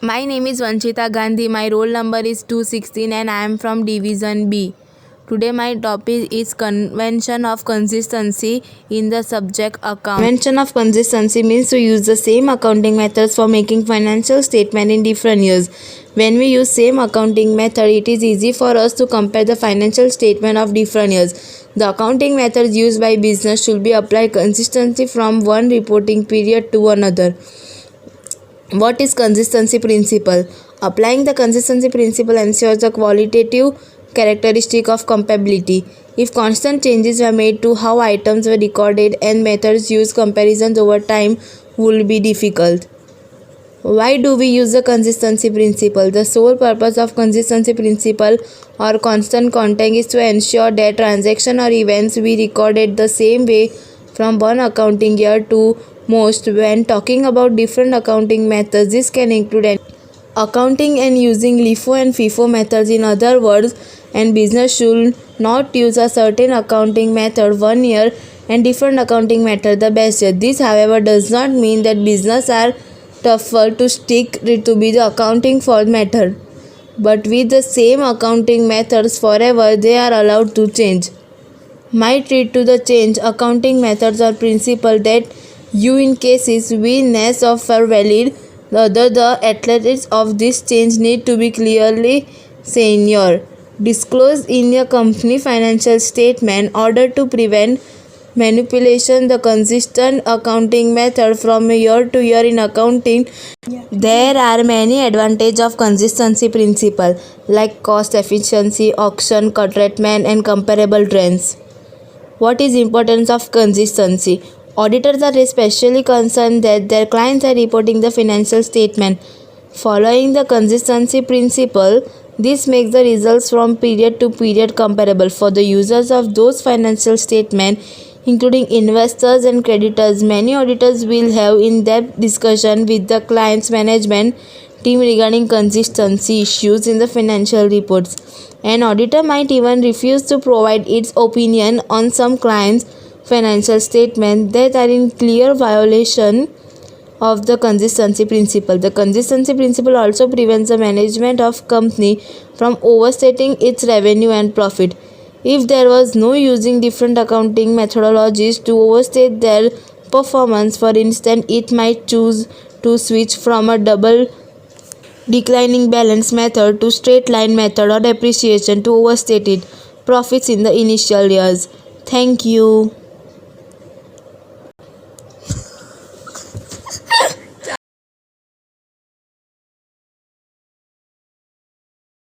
My name is Vanchita Gandhi. My roll number is 216 and I am from Division B. Today my topic is convention of consistency in the subject account. Convention of consistency means to use the same accounting methods for making financial statement in different years. When we use same accounting method, it is easy for us to compare the financial statement of different years. The accounting methods used by business should be applied consistently from one reporting period to another. What is consistency principle? Applying the consistency principle ensures the qualitative characteristic of comparability. If constant changes were made to how items were recorded and methods used, comparisons over time would be difficult. Why do we use the consistency principle? The sole purpose of consistency principle or constant contact is to ensure that transaction or events be recorded the same way from one accounting year to most. When talking about different accounting methods, this can include accounting and using LIFO and FIFO methods. In other words, and business should not use a certain accounting method one year and different accounting method the best year. This, however, does not mean that business are tougher to stick to be the accounting for method, but with the same accounting methods forever, they are allowed to change. Might lead to the change accounting methods or principle that you in cases weakness of are valid. The athletics of this change need to be clearly senior disclosed in a company financial statement in order to prevent manipulation. The consistent accounting method from year to year in accounting. There are many advantages of consistency principle like cost efficiency, auction, treatment and comparable trends. What is importance of consistency? Auditors are especially concerned that their clients are reporting the financial statement following the consistency principle. This makes the results from period to period comparable for the users of those financial statements, including investors and creditors. Many auditors will have in-depth discussion with the client's management team regarding consistency issues in the financial reports. An auditor might even refuse to provide its opinion on some clients' financial statements that are in clear violation of the consistency principle. The consistency principle also prevents the management of company from overstating its revenue and profit. If there was no using different accounting methodologies to overstate their performance, for instance, it might choose to switch from a double declining balance method to straight line method or depreciation to overstate it profits in the initial years. Thank you.